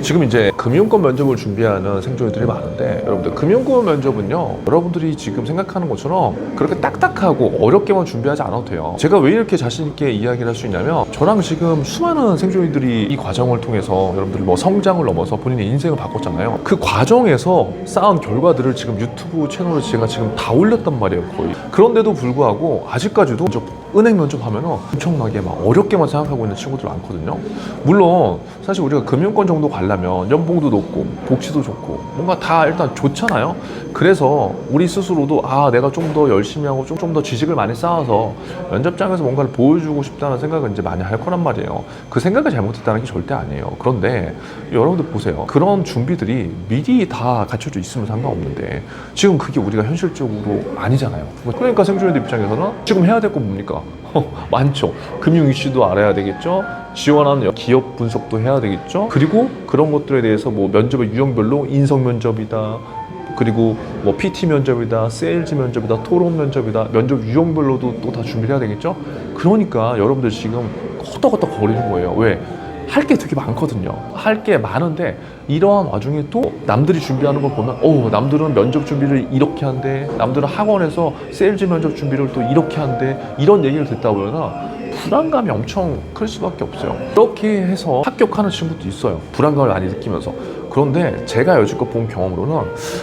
지금 이제 금융권 면접을 준비하는 생존들이 많은데, 여러분들 금융권 면접은요, 여러분들이 지금 생각하는 것처럼 그렇게 딱딱하고 어렵게만 준비하지 않아도 돼요. 제가 왜 이렇게 자신 있게 이야기를 할 수 있냐면, 저랑 지금 수많은 생존들이 이 과정을 통해서 여러분들이 뭐 성장을 넘어서 본인의 인생을 바꿨잖아요. 그 과정에서 쌓은 결과들을 지금 유튜브 채널에 제가 지금 다 올렸단 말이에요, 거의. 그런데도 불구하고 아직까지도 은행 면접하면은 엄청나게 막 어렵게만 생각하고 있는 친구들 많거든요. 물론 사실 우리가 금융권 정도 가려면 연봉도 높고 복지도 좋고 뭔가 다 일단 좋잖아요. 그래서 우리 스스로도 내가 좀 더 열심히 하고 좀 더 지식을 많이 쌓아서 면접장에서 뭔가를 보여주고 싶다는 생각을 이제 많이 할 거란 말이에요. 그 생각을 잘못했다는 게 절대 아니에요. 그런데 여러분들 보세요. 그런 준비들이 미리 다 갖춰져 있으면 상관없는데 지금 그게 우리가 현실적으로 아니잖아요. 그러니까 생존자들 입장에서는 지금 해야 될 건 뭡니까? 많죠. 금융 이슈도 알아야 되겠죠. 지원하는 기업 분석도 해야 되겠죠. 그리고 그런 것들에 대해서 뭐 면접의 유형별로 인성 면접이다, 그리고 뭐 PT 면접이다, 세일즈 면접이다, 토론 면접이다, 면접 유형별로도 또 다 준비를 해야 되겠죠. 그러니까 여러분들 지금 허덕허덕 거리는 거예요. 왜? 할 게 되게 많거든요. 할 게 많은데 이러한 와중에 또 남들이 준비하는 걸 보면 남들은 면접 준비를 이렇게 한대, 남들은 학원에서 세일즈 면접 준비를 또 이렇게 한대, 이런 얘기를 듣다 보면 불안감이 엄청 클 수밖에 없어요. 이렇게 해서 합격하는 친구도 있어요. 불안감을 많이 느끼면서. 그런데 제가 여지껏 본 경험으로는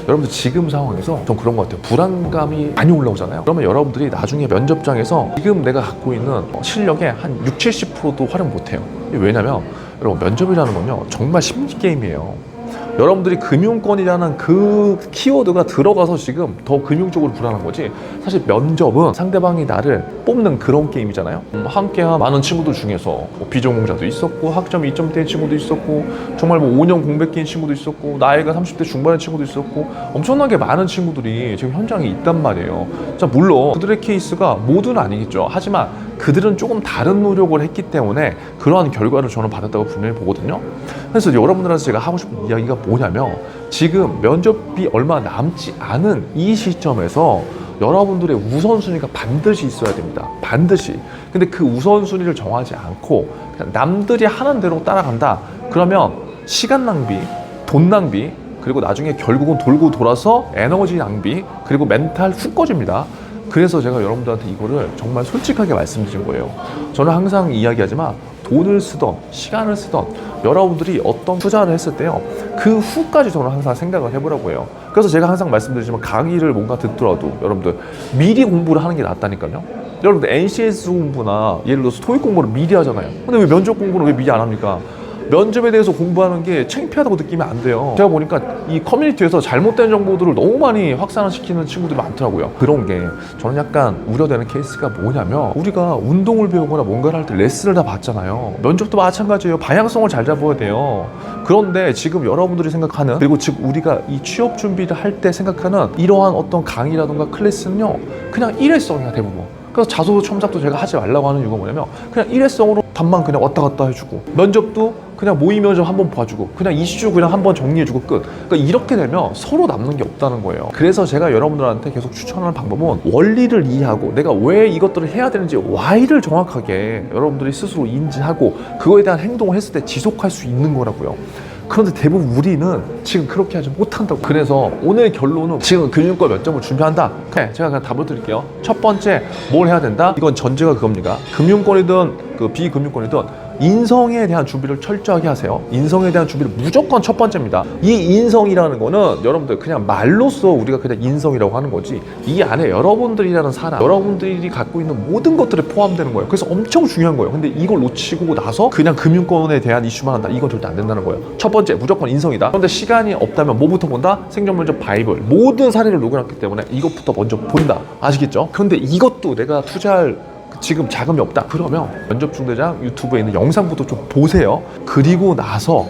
여러분들 지금 상황에서 좀 그런 것 같아요. 불안감이 많이 올라오잖아요. 그러면 여러분들이 나중에 면접장에서 지금 내가 갖고 있는 실력의 한 60~70%도 활용 못해요. 왜냐면 여러분, 면접이라는 건요 정말 심리 게임이에요. 여러분들이 금융권이라는 그 키워드가 들어가서 지금 더 금융적으로 불안한 거지, 사실 면접은 상대방이 나를 뽑는 그런 게임이잖아요. 함께한 많은 친구들 중에서 뭐 비전공자도 있었고 학점 2점대인 친구도 있었고 정말 뭐 5년 공백기인 친구도 있었고 나이가 30대 중반의 친구도 있었고 엄청나게 많은 친구들이 지금 현장에 있단 말이에요. 자, 물론 그들의 케이스가 모두는 아니겠죠. 하지만 그들은 조금 다른 노력을 했기 때문에 그러한 결과를 저는 받았다고 분명히 보거든요. 그래서 여러분들한테 제가 하고 싶은 이야기가 뭐냐면, 지금 면접이 얼마 남지 않은 이 시점에서 여러분들의 우선순위가 반드시 있어야 됩니다. 반드시. 근데 그 우선순위를 정하지 않고 그냥 남들이 하는 대로 따라간다. 그러면 시간 낭비, 돈 낭비, 그리고 나중에 결국은 돌고 돌아서 에너지 낭비, 그리고 멘탈 훅 꺼집니다. 그래서 제가 여러분들한테 이거를 정말 솔직하게 말씀드린 거예요. 저는 항상 이야기하지만 돈을 쓰던 시간을 쓰던 여러분들이 어떤 투자를 했을 때요, 그 후까지 저는 항상 생각을 해보라고 해요. 그래서 제가 항상 말씀드리지만 강의를 뭔가 듣더라도 여러분들 미리 공부를 하는 게 낫다니까요. 여러분들 NCS 공부나 예를 들어서 토익 공부를 미리 하잖아요. 근데 왜 면접 공부는 왜 미리 안 합니까? 면접에 대해서 공부하는 게 창피하다고 느끼면 안 돼요. 제가 보니까 이 커뮤니티에서 잘못된 정보들을 너무 많이 확산시키는 친구들이 많더라고요. 그런 게 저는 약간 우려되는 케이스가 뭐냐면, 우리가 운동을 배우거나 뭔가를 할 때 레슨을 다 받잖아요. 면접도 마찬가지예요. 방향성을 잘 잡아야 돼요. 그런데 지금 여러분들이 생각하는, 그리고 즉 우리가 이 취업 준비를 할 때 생각하는 이러한 어떤 강의라든가 클래스는요 그냥 일회성이야, 대부분. 그래서 자소 첨삭도 제가 하지 말라고 하는 이유가 뭐냐면, 그냥 일회성으로 답만 그냥 왔다 갔다 해주고, 면접도 그냥 모의 면접 한번 봐주고, 그냥 이슈 그냥 한번 정리해주고 끝. 그러니까 이렇게 되면 서로 남는 게 없다는 거예요. 그래서 제가 여러분들한테 계속 추천하는 방법은 원리를 이해하고 내가 왜 이것들을 해야 되는지 Why를 정확하게 여러분들이 스스로 인지하고 그거에 대한 행동을 했을 때 지속할 수 있는 거라고요. 그런데 대부분 우리는 지금 그렇게 하지 못한다고. 그래서 오늘 결론은 지금 금융권 면접을 준비한다. 제가 그냥 답을 드릴게요. 첫 번째, 뭘 해야 된다? 이건 전제가 그겁니다. 금융권이든 그 비금융권이든 인성에 대한 준비를 철저하게 하세요. 인성에 대한 준비를 무조건 첫 번째입니다. 이 인성이라는 거는 여러분들 그냥 말로써 우리가 그냥 인성이라고 하는 거지, 이 안에 여러분들이라는 사람, 여러분들이 갖고 있는 모든 것들이 포함되는 거예요. 그래서 엄청 중요한 거예요. 근데 이걸 놓치고 나서 그냥 금융권에 대한 이슈만 한다, 이건 절대 안 된다는 거예요. 첫 번째, 무조건 인성이다. 그런데 시간이 없다면 뭐부터 본다? 생존면접 바이블, 모든 사례를 녹여놨기 때문에 이것부터 먼저 본다. 아시겠죠? 그런데 이것도 내가 투자할 지금 자금이 없다 그러면 면접 중대장 유튜브에 있는 영상부터 좀 보세요. 그리고 나서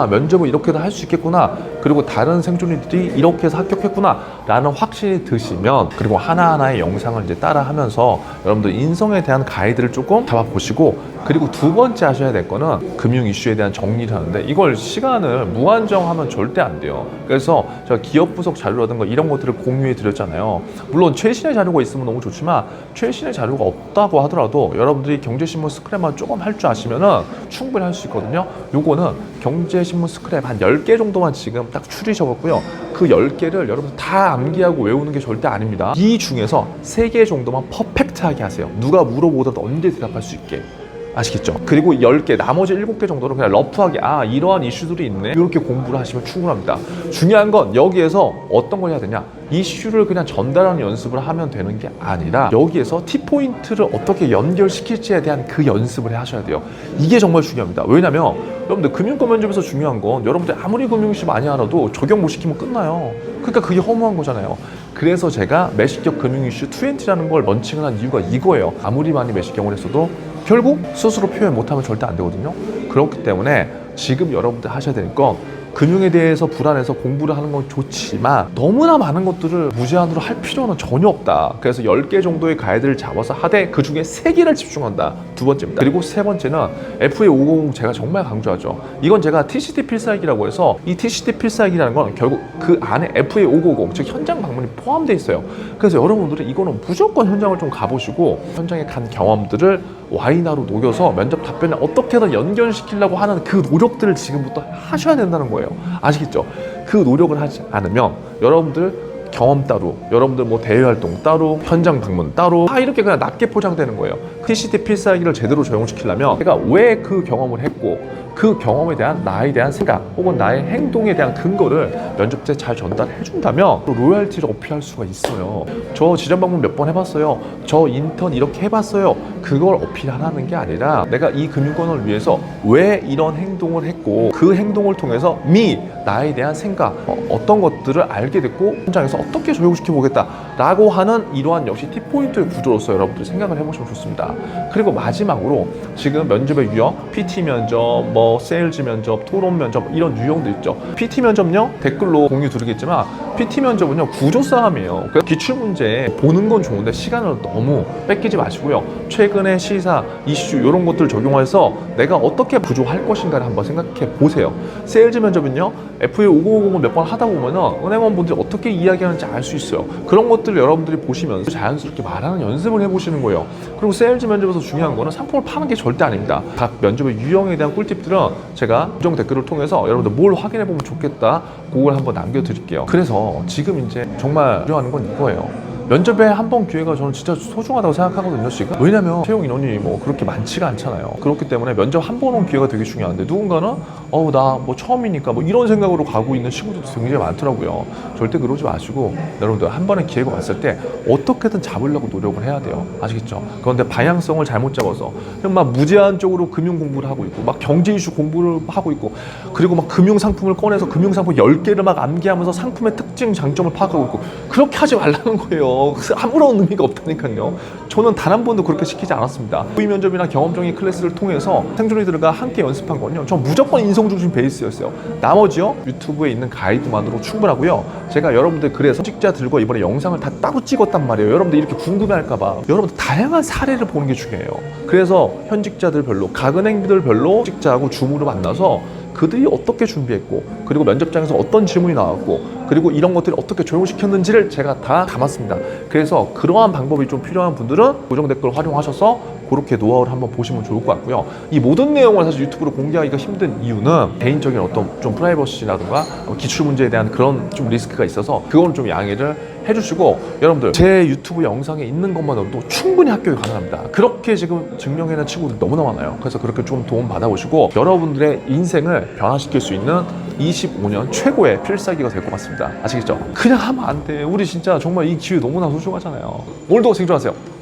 면접을 이렇게도 할 수 있겠구나, 그리고 다른 생존이들이 이렇게 해서 합격했구나 라는 확신이 드시면, 그리고 하나하나의 영상을 이제 따라 하면서 여러분들 인성에 대한 가이드를 조금 잡아보시고, 그리고 두 번째 하셔야 될 거는 금융 이슈에 대한 정리를 하는데, 이걸 시간을 무한정하면 절대 안 돼요. 그래서 제가 기업 분석 자료라든가 이런 것들을 공유해 드렸잖아요. 물론 최신의 자료가 있으면 너무 좋지만 최신의 자료가 없다고 하더라도 여러분들이 경제신문 스크랩만 조금 할 줄 아시면은 충분히 할 수 있거든요. 요거는 경제신문 스크랩 한 10개 정도만 지금 딱 추리셔갖고요. 그 10개를 여러분 다 암기하고 외우는 게 절대 아닙니다. 이 중에서 3개 정도만 퍼펙트하게 하세요. 누가 물어보더라도 언제 대답할 수 있게. 아시겠죠? 그리고 10개, 나머지 7개 정도는 그냥 러프하게 이러한 이슈들이 있네, 이렇게 공부를 하시면 충분합니다. 중요한 건 여기에서 어떤 걸 해야 되냐, 이슈를 그냥 전달하는 연습을 하면 되는 게 아니라 여기에서 T포인트를 어떻게 연결시킬지에 대한 그 연습을 하셔야 돼요. 이게 정말 중요합니다. 왜냐면 여러분들 금융권 면접에서 중요한 건 여러분들 아무리 금융시 많이 알아도 적용 못 시키면 끝나요. 그러니까 그게 허무한 거잖아요. 그래서 제가 매식격 금융이슈 20라는 걸 런칭을 한 이유가 이거예요. 아무리 많이 매식경을 했어도 결국 스스로 표현 못하면 절대 안 되거든요. 그렇기 때문에 지금 여러분들 하셔야 될 건, 금융에 대해서 불안해서 공부를 하는 건 좋지만 너무나 많은 것들을 무제한으로 할 필요는 전혀 없다. 그래서 10개 정도의 가이드를 잡아서 하되 그 중에 3개를 집중한다. 두 번째입니다. 그리고 세 번째는 FA550 제가 정말 강조하죠. 이건 제가 TCT 필살기라고 해서, 이 TCT 필살기라는 건 결국 그 안에 FA550, 즉 현장 방문이 포함되어 있어요. 그래서 여러분들은 이거는 무조건 현장을 좀 가보시고 현장에 간 경험들을 와이나로 녹여서 면접 답변에 어떻게든 연결시키려고 하는 그 노력들을 지금부터 하셔야 된다는 거예요. 아시겠죠? 그 노력을 하지 않으면 여러분들 경험 따로, 여러분들 뭐 대외 활동 따로, 현장 방문 따로, 다 이렇게 그냥 낮게 포장되는 거예요. TCT 필살기를 제대로 적용시키려면 내가 왜 그 경험을 했고, 그 경험에 대한 나에 대한 생각 혹은 나의 행동에 대한 근거를 면접 때 잘 전달해 준다면 또 로열티를 어필할 수가 있어요. 저 지점 방문 몇 번 해봤어요, 저 인턴 이렇게 해봤어요, 그걸 어필하라는 게 아니라 내가 이 금융권을 위해서 왜 이런 행동을 했고, 그 행동을 통해서 나에 대한 생각, 어떤 것들을 알게 됐고 현장에서 어떻게 적용시켜 보겠다 라고 하는 이러한 역시 T포인트의 구조로서 여러분들이 생각을 해보시면 좋습니다. 그리고 마지막으로 지금 면접의 유형, PT 면접, 세일즈 면접, 토론 면접, 이런 유형도 있죠. PT 면접요, 댓글로 공유 드리겠지만 PT 면접은요 구조 싸움이에요. 기출문제 보는 건 좋은데 시간을 너무 뺏기지 마시고요. 최근의 시사, 이슈 이런 것들을 적용해서 내가 어떻게 구조할 것인가를 한번 생각해 보세요. 세일즈 면접은요 FA550을 몇 번 하다 보면은 은행원분들이 어떻게 이야기하는지 알 수 있어요. 그런 것들을 여러분들이 보시면서 자연스럽게 말하는 연습을 해보시는 거예요. 그리고 세일즈 면접에서 중요한 거는 상품을 파는 게 절대 아닙니다. 각 면접의 유형에 대한 꿀팁들은 제가 고정 댓글을 통해서 여러분들 뭘 확인해 보면 좋겠다, 그걸 한번 남겨드릴게요. 그래서 지금 이제 정말 필요한 건 이거예요. 면접에 한 번 기회가 저는 진짜 소중하다고 생각하거든요, 지금. 왜냐면 채용 인원이 뭐 그렇게 많지가 않잖아요. 그렇기 때문에 면접 한 번 온 기회가 되게 중요한데, 누군가는 나 뭐 처음이니까 뭐 이런 생각으로 가고 있는 친구들도 굉장히 많더라고요. 절대 그러지 마시고 여러분들 한 번의 기회가 왔을 때 어떻게든 잡으려고 노력을 해야 돼요. 아시겠죠? 그런데 방향성을 잘못 잡아서 그냥 막 무제한 쪽으로 금융 공부를 하고 있고, 막 경제 이슈 공부를 하고 있고, 그리고 막 금융 상품을 꺼내서 금융 상품 10개를 막 암기하면서 상품의 특징, 장점을 파악하고 있고, 그렇게 하지 말라는 거예요. 아무런 의미가 없다니까요. 저는 단 한 번도 그렇게 시키지 않았습니다. 부의 면접이나 경험정의 클래스를 통해서 생존이들과 함께 연습한 건요, 전 무조건 인성 중심 베이스였어요. 나머지요 유튜브에 있는 가이드만으로 충분하고요. 제가 여러분들 그래서 현직자들과 이번에 영상을 다 따로 찍었단 말이에요. 여러분들 이렇게 궁금해할까봐. 여러분들 다양한 사례를 보는 게 중요해요. 그래서 현직자들별로, 각 은행들별로 직자하고 줌으로 만나서 그들이 어떻게 준비했고, 그리고 면접장에서 어떤 질문이 나왔고, 그리고 이런 것들을 어떻게 적용시켰는지를 제가 다 담았습니다. 그래서 그러한 방법이 좀 필요한 분들은 고정 댓글 활용하셔서 그렇게 노하우를 한번 보시면 좋을 것 같고요. 이 모든 내용을 사실 유튜브로 공개하기가 힘든 이유는 개인적인 어떤 좀 프라이버시라든가 기출 문제에 대한 그런 좀 리스크가 있어서 그거는 좀 양해를 해주시고, 여러분들 제 유튜브 영상에 있는 것만으로도 충분히 합격이 가능합니다. 그렇게 지금 증명해낸 친구들 너무나 많아요. 그래서 그렇게 좀 도움 받아보시고 여러분들의 인생을 변화시킬 수 있는 25년 최고의 필살기가 될 것 같습니다. 아시겠죠? 그냥 하면 안 돼. 우리 진짜 정말 이 기회 너무나 소중하잖아요. 오늘도 생존하세요.